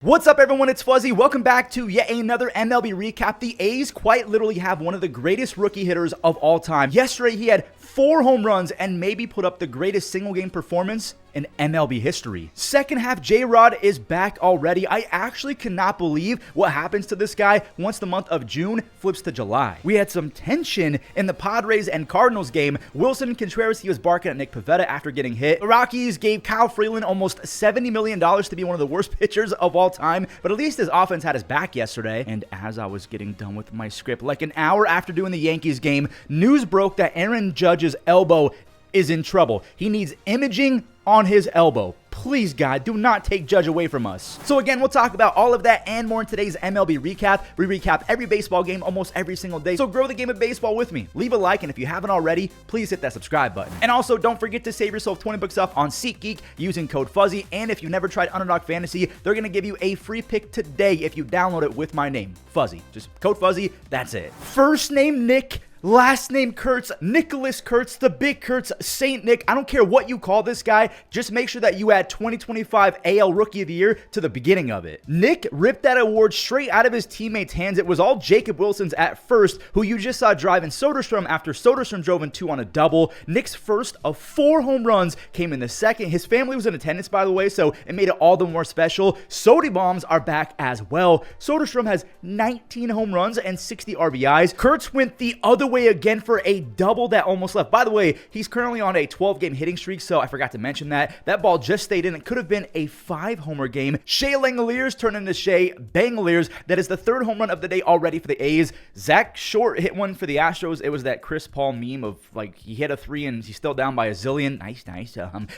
What's up, everyone? It's Fuzzy. Welcome back to yet another MLB recap. The A's quite literally have one of the greatest rookie hitters of all time. Yesterday, he had 4 home runs and maybe put up the greatest single game performance in MLB history. Second half, JRod is back already. I actually cannot believe what happens to this guy once the month of June flips to July. We had some tension in the Padres and Cardinals game. Wilson Contreras, he was barking at Nick Pivetta after getting hit. The Rockies gave Kyle Freeland almost $70 million to be one of the worst pitchers of all time, but at least his offense had his back yesterday. And as I was getting done with my script, like an hour after doing the Yankees game, news broke that Aaron Judge's elbow is in trouble. He needs imaging on his elbow. Please, God, do not take Judge away from us. So again, we'll talk about all of that and more in today's MLB recap. We recap every baseball game almost every single day. So grow the game of baseball with me. Leave a like, and if you haven't already, please hit that subscribe button. And also, don't forget to save yourself 20 bucks off on SeatGeek using code Fuzzy. And if you've never tried Underdog Fantasy, they're going to give you a free pick today if you download it with my name, Fuzzy. Just code Fuzzy, that's it. First name Nick, last name Kurtz, Nicholas Kurtz, the Big Kurtz, Saint Nick. I don't care what you call this guy. Just make sure that you add 2025 AL Rookie of the Year to the beginning of it. Nick ripped that award straight out of his teammates' hands. It was all Jacob Wilson's at first, who you just saw driving Soderstrom after Soderstrom drove in 2 on a double. Nick's first of 4 home runs came in the second. His family was in attendance, by the way, so it made it all the more special. Sody bombs are back as well. Soderstrom has 19 home runs and 60 RBIs. Kurtz went the other way again for a double that almost left. By the way, he's currently on a 12-game hitting streak, so I forgot to mention that. That ball just stayed in. It could have been a 5-homer game. Shea Langoliers turned into Shea Bangoliers. That is the 3rd home run of the day already for the A's. Zach Short hit one for the Astros. It was that Chris Paul meme of, like, he hit a 3 and he's still down by a zillion. Nice.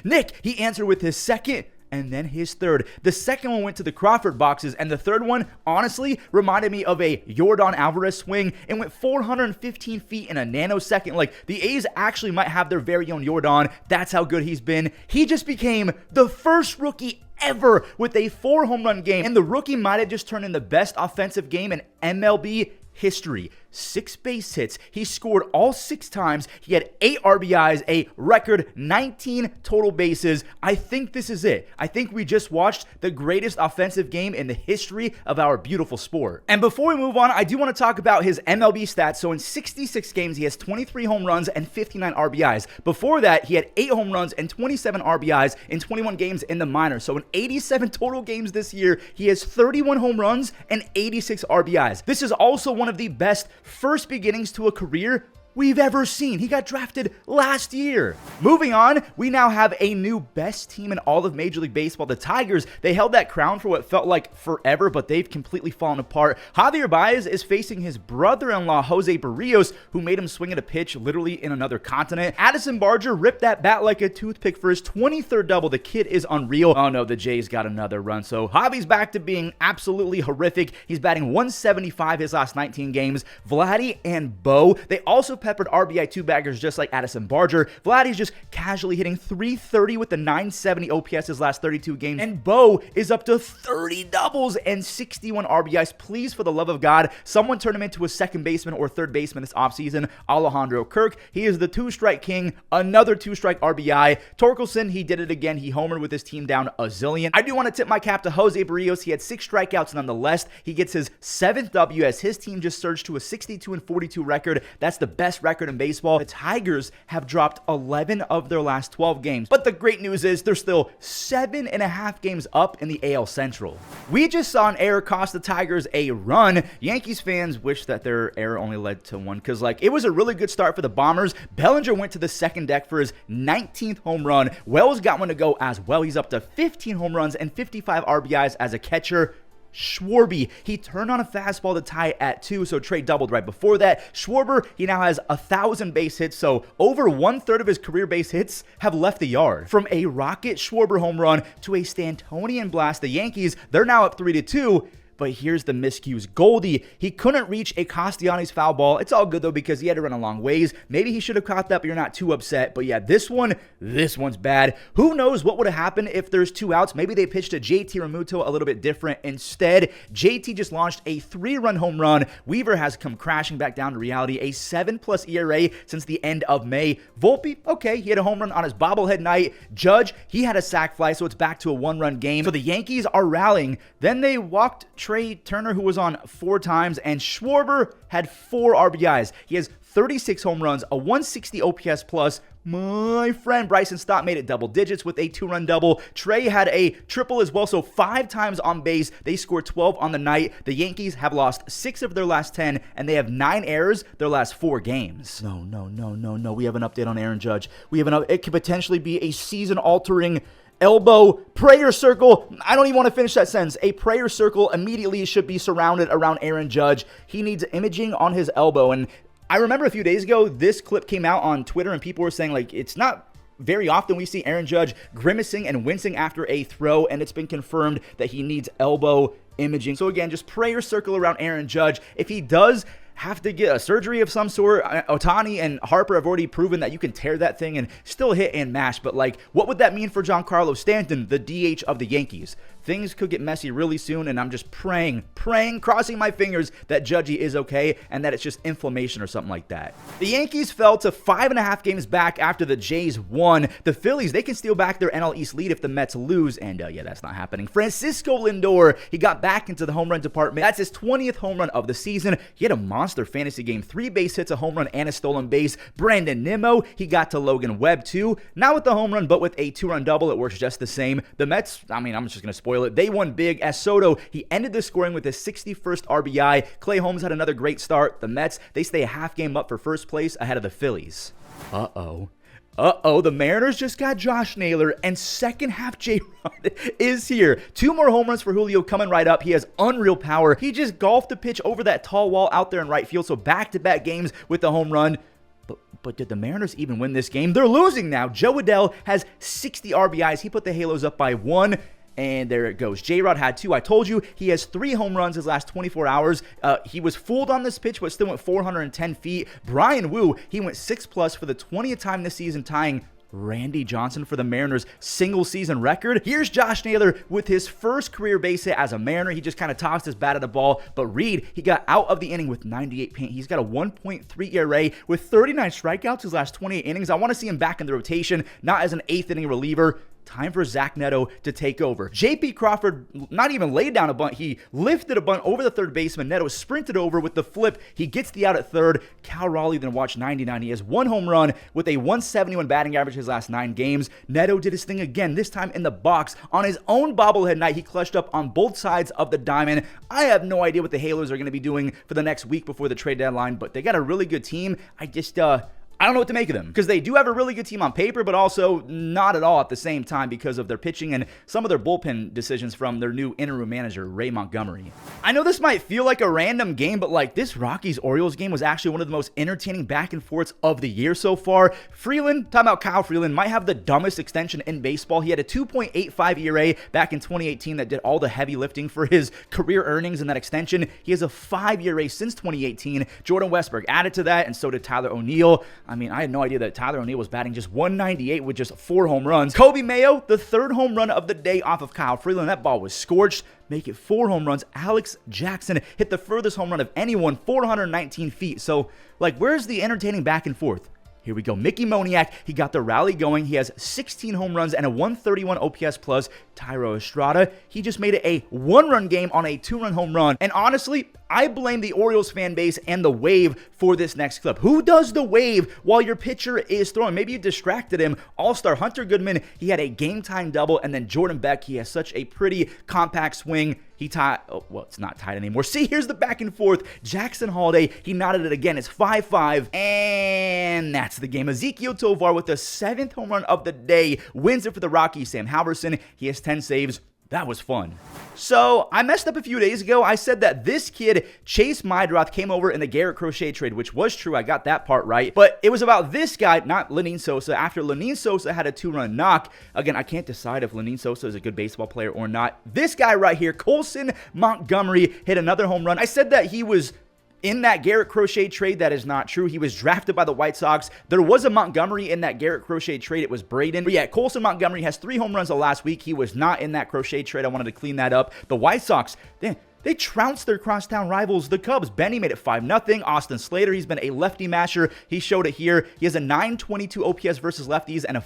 Nick, he answered with his second and then his third. The second one went to the Crawford boxes, and the third one, honestly, reminded me of a Yordan Alvarez swing. It went 415 feet in a nanosecond. Like, the A's actually might have their very own Yordan. That's how good he's been. He just became the first rookie ever with a 4 home run game, and the rookie might have just turned in the best offensive game in MLB history. 6 base hits. He scored all 6 times. He had 8 RBIs, a record 19 total bases. I think this is it. I think we just watched the greatest offensive game in the history of our beautiful sport. And before we move on, I do want to talk about his MLB stats. So in 66 games, he has 23 home runs and 59 RBIs. Before that, he had 8 home runs and 27 RBIs in 21 games in the minors. So in 87 total games this year, he has 31 home runs and 86 RBIs. This is also one of the best first beginnings to a career we've ever seen. He got drafted last year. Moving on, we now have a new best team in all of Major League Baseball. The Tigers, they held that crown for what felt like forever, but they've completely fallen apart. Javier Baez is facing his brother-in-law, José Berríos, who made him swing at a pitch literally in another continent. Addison Barger ripped that bat like a toothpick for his 23rd double. The kid is unreal. Oh no, the Jays got another run. So Javi's back to being absolutely horrific. He's batting 175 his last 19 games. Vladdy and Bo, they also peppered RBI 2-baggers just like Addison Barger. Vladdy's just casually hitting .330 with the .970 OPS his last 32 games. And Bo is up to 30 doubles and 61 RBIs. Please, for the love of God, someone turn him into a second baseman or third baseman this offseason. Alejandro Kirk, he is the 2-strike king. Another 2-strike RBI. Torkelson, he did it again. He homered with his team down a zillion. I do want to tip my cap to José Berríos. He had 6 strikeouts nonetheless. He gets his 7th W as his team just surged to a 62-42 record. That's the best record in baseball. The Tigers have dropped 11 of their last 12 games. But the great news is they're still 7.5 games up in the AL Central. We just saw an error cost the Tigers a run. Yankees fans wish that their error only led to one, because like it was a really good start for the Bombers. Bellinger went to the second deck for his 19th home run. Wells got one to go as well. He's up to 15 home runs and 55 RBIs as a catcher. Schwarber, he turned on a fastball to tie it at 2, so Trey doubled right before that. Schwarber, he now has 1,000 base hits, so over 1/3 of his career base hits have left the yard. From a Rocket Schwarber home run to a Stantonian blast, the Yankees, they're now up 3-2, but here's the miscues. Goldie, he couldn't reach a Castellanos foul ball. It's all good though because he had to run a long ways. Maybe he should have caught that, but you're not too upset. But yeah, this one's bad. Who knows what would have happened if there's 2 outs? Maybe they pitched to JT Realmuto a little bit different. Instead, JT just launched a 3-run home run. Weaver has come crashing back down to reality. A 7+ ERA since the end of May. Volpe, okay, he had a home run on his bobblehead night. Judge, he had a sac fly, so it's back to a 1-run game. So the Yankees are rallying. Then they walked Trey Turner, who was on 4 times, and Schwarber had 4 RBIs. He has 36 home runs, a 160 OPS plus. My friend Bryson Stott made it double digits with a 2-run double. Trey had a triple as well, so 5 times on base. They scored 12 on the night. The Yankees have lost 6 of their last 10, and they have 9 errors their last 4 games. No. We have an update on Aaron Judge. It could potentially be a season-altering elbow prayer circle. I don't even want to finish that sentence. A prayer circle immediately should be surrounded around Aaron Judge. He needs imaging on his elbow, and I remember a few days ago, this clip came out on Twitter and people were saying, like, it's not very often we see Aaron Judge grimacing and wincing after a throw, and it's been confirmed that he needs elbow imaging. So again, just prayer circle around Aaron Judge. If he does have to get a surgery of some sort, Ohtani and Harper have already proven that you can tear that thing and still hit and mash, but like, what would that mean for Giancarlo Stanton, the DH of the Yankees? Things could get messy really soon, and I'm just praying, crossing my fingers that Judgy is okay and that it's just inflammation or something like that. The Yankees fell to 5.5 games back after the Jays won. The Phillies, they can steal back their NL East lead if the Mets lose, and yeah, that's not happening. Francisco Lindor, he got back into the home run department. That's his 20th home run of the season. He had a monster fantasy game, 3 base hits, a home run, and a stolen base. Brandon Nimmo, he got to Logan Webb too. Not with the home run, but with a 2-run double, it works just the same. The Mets, I'm just going to spoil it. They won big as Soto, he ended the scoring with his 61st RBI. Clay Holmes had another great start. The Mets, they stay a half game up for first place ahead of the Phillies. The Mariners just got Josh Naylor, and second half JRod is here. 2 more home runs for Julio coming right up. He has unreal power. He just golfed the pitch over that tall wall out there in right field, so back-to-back games with the home run. But did the Mariners even win this game? They're losing now. Joe Adell has 60 RBIs. He put the Halos up by 1. And there it goes. JRod had 2. I told you he has 3 home runs his last 24 hours. He was fooled on this pitch, but still went 410 feet. Brian Wu, he went 6+ for the 20th time this season, tying Randy Johnson for the Mariners' single-season record. Here's Josh Naylor with his first career base hit as a Mariner. He just kind of tossed his bat at the ball, but Reed, he got out of the inning with 98 paint. He's got a 1.3 ERA with 39 strikeouts his last 28 innings. I want to see him back in the rotation, not as an 8th-inning reliever. Time for Zach Neto to take over. J.P. Crawford not even laid down a bunt. He lifted a bunt over the third baseman. Neto sprinted over with the flip. He gets the out at third. Cal Raleigh then watched 99. He has 1 home run with a 171 batting average his last 9 games. Neto did his thing again, this time in the box. On his own bobblehead night, he clutched up on both sides of the diamond. I have no idea what the Halos are going to be doing for the next week before the trade deadline, but they got a really good team. I don't know what to make of them because they do have a really good team on paper, but also not at all at the same time because of their pitching and some of their bullpen decisions from their new interim manager, Ray Montgomery. I know this might feel like a random game, but like this Rockies-Orioles game was actually one of the most entertaining back and forths of the year so far. Freeland, talking about Kyle Freeland, might have the dumbest extension in baseball. He had a 2.85 ERA back in 2018 that did all the heavy lifting for his career earnings in that extension. He has a 5 ERA since 2018. Jordan Westberg added to that, and so did Tyler O'Neill. I had no idea that Tyler O'Neill was batting just 198 with just 4 home runs. Kobe Mayo, the 3rd home run of the day off of Kyle Freeland. That ball was scorched. Make it 4 home runs. Alex Jackson hit the furthest home run of anyone, 419 feet. So, where's the entertaining back and forth? Here we go. Mickey Moniak, he got the rally going. He has 16 home runs and a 131 OPS plus. Tyro Estrada, he just made it a 1-run game on a 2-run home run. And honestly, I blame the Orioles fan base and the wave for this next clip. Who does the wave while your pitcher is throwing? Maybe you distracted him. All-star Hunter Goodman, he had a game-time double. And then Jordan Beck, he has such a pretty compact swing. He tied, it's not tied anymore. See, here's the back and forth. Jackson Holiday, he knotted it again. It's 5-5, and that's the game. Ezekiel Tovar with the 7th home run of the day wins it for the Rockies. Sam Halverson, he has 10 saves. that was fun. So, I messed up a few days ago. I said that this kid, Chase Mydroth, came over in the Garrett Crochet trade, which was true. I got that part right. But it was about this guy, not Lenyn Sosa. After Lenyn Sosa had a 2-run knock, again, I can't decide if Lenyn Sosa is a good baseball player or not. This guy right here, Colson Montgomery, hit another home run. I said that he was in that Garrett Crochet trade. That is not true. He was drafted by the White Sox. There was a Montgomery in that Garrett Crochet trade. It was Braden. But yeah, Colson Montgomery has 3 home runs the last week. He was not in that Crochet trade. I wanted to clean that up. The White Sox, they trounced their crosstown rivals, the Cubs. Benny made it 5-0. Austin Slater, he's been a lefty masher. He showed it here. He has a 922 OPS versus lefties and a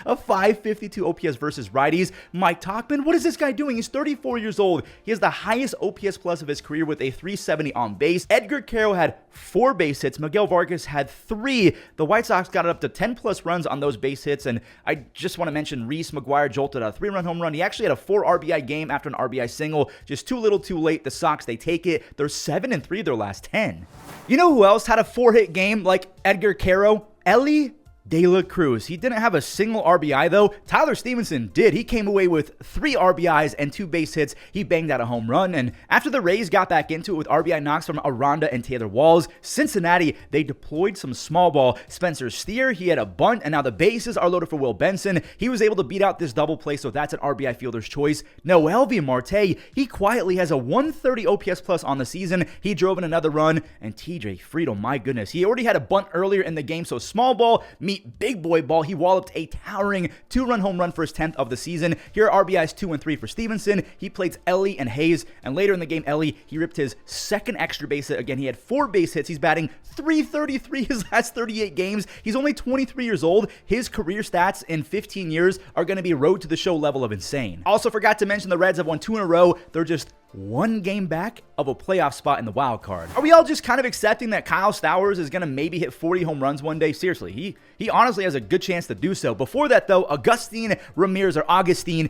552 OPS versus righties. Mike Tauchman, what is this guy doing? He's 34 years old. He has the highest OPS plus of his career with a 370 on base. Edgar Carroll had 4 base hits. Miguel Vargas had 3. The White Sox got it up to 10 plus runs on those base hits. And I just want to mention Reese McGuire jolted a 3-run home run. He actually had a 4 RBI game after an RBI single. Just too little too late. The Sox, they take it. They're 7-3 their last 10. You know who else had a 4-hit game like Edgar Carroll? Ellie De La Cruz. He didn't have a single RBI though. Tyler Stevenson did. He came away with 3 RBIs and 2 base hits. He banged out a home run. And after the Rays got back into it with RBI knocks from Aranda and Taylor Walls, Cincinnati, they deployed some small ball. Spencer Steer, he had a bunt, and now the bases are loaded for Will Benson. He was able to beat out this double play, so that's an RBI fielder's choice. Noelvi Marte, he quietly has a 130 OPS plus on the season. He drove in another run. And TJ Friedel, my goodness, he already had a bunt earlier in the game, so small ball meet big boy ball. He walloped a towering 2-run home run for his 10th of the season. Here are RBIs 2 and 3 for Stevenson. He plays Ellie and Hayes, and later in the game, Ellie, he ripped his 2nd extra base hit. Again, he had 4 base hits. He's batting .333 his last 38 games. He's only 23 years old. His career stats in 15 years are going to be road to the show level of insane. Also forgot to mention the Reds have won 2 in a row. They're just 1 game back of a playoff spot in the wild card. Are we all just kind of accepting that Kyle Stowers is going to maybe hit 40 home runs one day? Seriously, he honestly has a good chance to do so. Before that, though, Augustine Ramirez, or Augustine,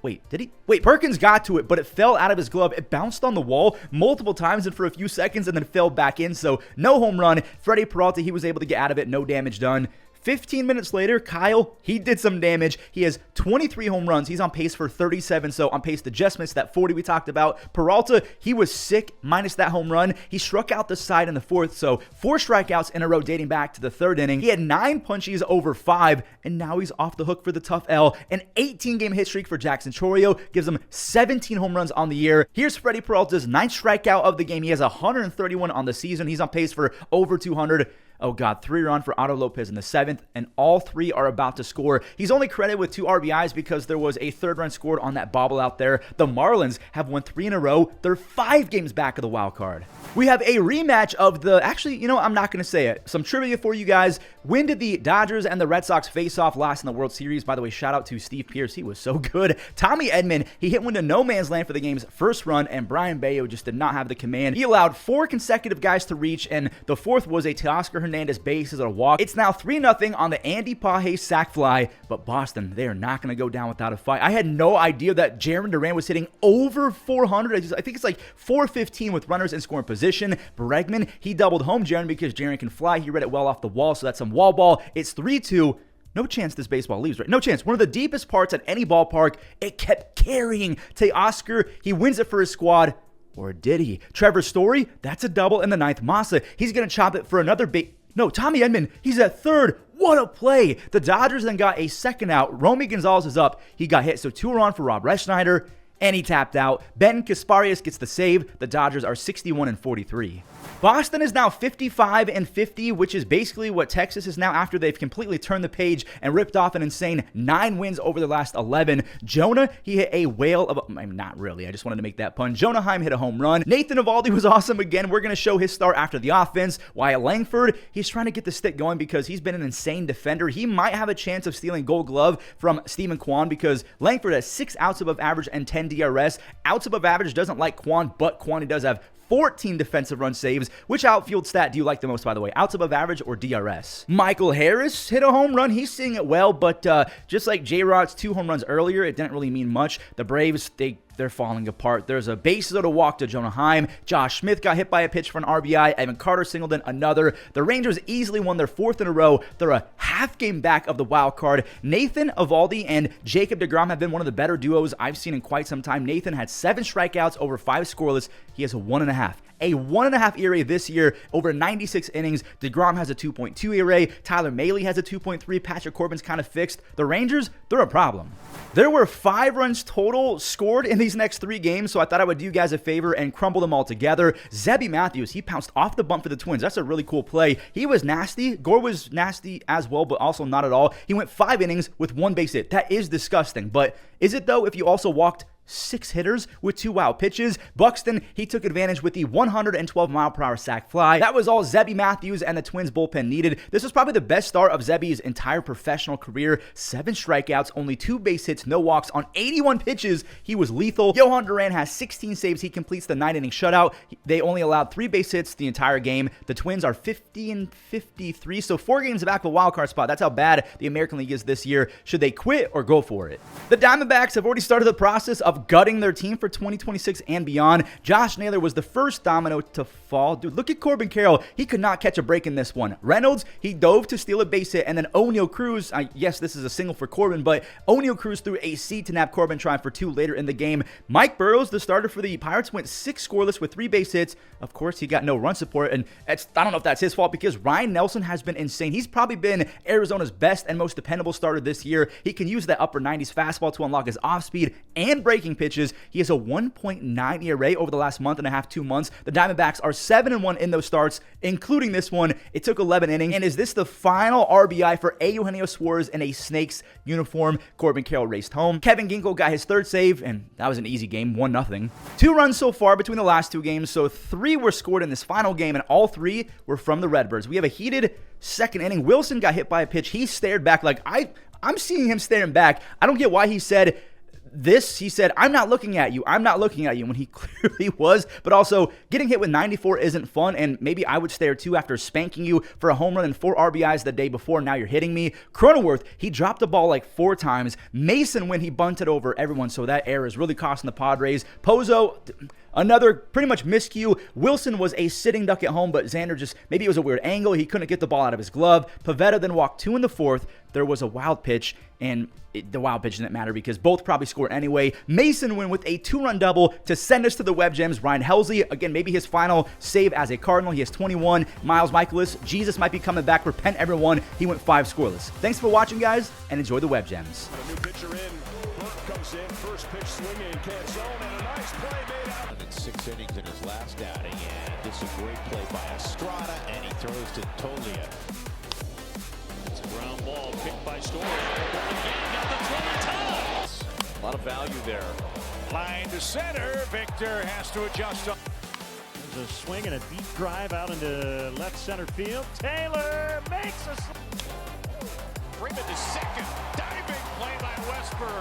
Wait, Perkins got to it, but it fell out of his glove. It bounced on the wall multiple times and for a few seconds and then fell back in, so no home run. Freddie Peralta, he was able to get out of it, no damage done. 15 minutes later, Kyle, he did some damage. He has 23 home runs. He's on pace for 37, so on pace to just miss that 40 we talked about. Peralta, he was sick minus that home run. He struck out the side in the 4th, so 4 strikeouts in a row dating back to the 3rd inning. He had 9 punchies over 5, and now he's off the hook for the tough L. An 18-game hit streak for Jackson Chorio gives him 17 home runs on the year. Here's Freddie Peralta's 9th strikeout of the game. He has 131 on the season. He's on pace for over 200. Oh God, 3-run for Otto Lopez in the 7th, and all 3 are about to score. He's only credited with 2 RBIs because there was a 3rd run scored on that bobble out there. The Marlins have won 3 in a row. They're 5 games back of the wild card. We have a rematch of the, actually, you know, I'm not going to say it. Some trivia for you guys. When did the Dodgers and the Red Sox face off last in the World Series? By the way, shout out to Steve Pearce. He was so good. Tommy Edman, he hit one to no man's land for the game's 1st run, and Brian Bayo just did not have the command. He allowed 4 consecutive guys to reach, and the 4th was a Teoscar Hernandez base as a walk. It's now 3-0 on the Andy Paje sac fly, but Boston, they are not going to go down without a fight. I had no idea that Jarren Duran was hitting over 400. I think it's like 415 with runners in scoring position. Bregman, he doubled home Jarren because Jarren can fly. He read it well off the wall, so that's some wall ball. It's 3-2. No chance this baseball leaves, right? No chance. One of the deepest parts at any ballpark. It kept carrying. Teoscar, he wins it for his squad. Or did he? Trevor Story, that's a double in the 9th. Massa, he's going to chop it for another big. No, Tommy Edman, he's at 3rd. What a play. The Dodgers then got a 2nd out. Romy Gonzalez is up. He got hit, so 2 are on for Rob Reschneider, and he tapped out. Ben Kasparius gets the save. The Dodgers are 61-43. Boston is now 55-50, which is basically what Texas is now after they've completely turned the page and ripped off an insane 9 wins over the last 11. Jonah, he hit a whale of not really. I just wanted to make that pun. Jonah Heim hit a home run. Nathan Eovaldi was awesome again. We're going to show his start after the offense. Wyatt Langford, he's trying to get the stick going because he's been an insane defender. He might have a chance of stealing Gold Glove from Stephen Kwan because Langford has 6 outs above average and 10 DRS. Outs above average doesn't like Kwan, but Kwan, he does have 14 defensive run saves. Which outfield stat do you like the most, by the way? Outs above average or DRS? Michael Harris hit a home run. He's seeing it well, but just like JRod's 2 home runs earlier, it didn't really mean much. The Braves, they they're falling apart. There's a base loaded walk to Jonah Heim. Josh Smith got hit by a pitch for an RBI. Evan Carter singled in another. The Rangers easily won their 4th in a row. They're a half game back of the wild card. Nathan Eovaldi and Jacob deGrom have been one of the better duos I've seen in quite some time. Nathan had 7 strikeouts over 5 scoreless. He has a 1.5. A 1.5 ERA this year over 96 innings. DeGrom has a 2.2 ERA. Tyler Mahle has a 2.3. Patrick Corbin's kind of fixed. The Rangers, they're a problem. There were 5 runs total scored in these next 3 games, so I thought I would do you guys a favor and crumble them all together. Zebby Matthews, he pounced off the bump for the Twins. That's a really cool play. He was nasty. Gore was nasty as well, but also not at all. He went 5 innings with 1 base hit. That is disgusting, but is it though if you also walked 6 hitters with 2 wild pitches? Buxton, he took advantage with the 112-mile-per-hour sac fly. That was all Zebby Matthews and the Twins bullpen needed. This was probably the best start of Zebby's entire professional career. 7 strikeouts, only 2 base hits, no walks on 81 pitches. He was lethal. Johan Duran has 16 saves. He completes the 9-inning shutout. They only allowed 3 base hits the entire game. The Twins are 50-53, so 4 games back of a wild card spot. That's how bad the American League is this year. Should they quit or go for it? The Diamondbacks have already started the process of gutting their team for 2026 and beyond. Josh Naylor was the first domino to fall. Dude, look at Corbin Carroll. He could not catch a break in this one. Reynolds, he dove to steal a base hit, and then O'Neal Cruz, yes, this is a single for Corbin, but O'Neal Cruz threw a seed to nab Corbin, trying for 2 later in the game. Mike Burrows, the starter for the Pirates, went 6 scoreless with 3 base hits. Of course, he got no run support, and I don't know if that's his fault because Ryan Nelson has been insane. He's probably been Arizona's best and most dependable starter this year. He can use that upper 90s fastball to unlock his off speed and breaking pitches. He has a 1.9 ERA over the last month and a half, 2 months. The Diamondbacks are 7-1 in those starts, including this one. It took 11 innings. And is this the final RBI for Eugenio Suarez in a Snakes uniform? Corbin Carroll raced home. Kevin Ginkel got his 3rd save, and that was an easy game, 1-0. 2 runs so far between the last 2 games, so 3 were scored in this final game, and all 3 were from the Redbirds. We have a heated 2nd inning. Wilson got hit by a pitch. He stared back like I'm seeing him staring back. I don't get why he said this. He said, I'm not looking at you. I'm not looking at you, when he clearly was. But also, getting hit with 94 isn't fun, and maybe I would stare too after spanking you for a home run and 4 RBIs the day before. Now you're hitting me. Cronenworth, he dropped the ball like 4 times. Mason, when he bunted over everyone, so that error is really costing the Padres. Pozo, another pretty much miscue. Wilson was a sitting duck at home, but Xander just, maybe it was a weird angle. He couldn't get the ball out of his glove. Pavetta then walked 2 in the 4th. There was a wild pitch, and the wild pitch didn't matter because both probably scored anyway. Mason win with a 2-run double to send us to the web gems. Ryan Helsley, again, maybe his final save as a Cardinal. He has 21. Miles Michaelis, Jesus might be coming back. Repent, everyone. He went 5 scoreless. Thanks for watching, guys, and enjoy the web gems. A new pitcher in. Burke comes in. First pitch swinging. Can't zone. And a nice play made out. In 6 innings in his last outing. And this is a great play by Estrada. And he throws to Tolia. It's a ground ball picked by Story. Got the throw in time. A lot of value there. Line to center. Victor has to adjust. There's a swing and a deep drive out into left center field. Taylor makes a... Freeman to second. Diving play by Westberg.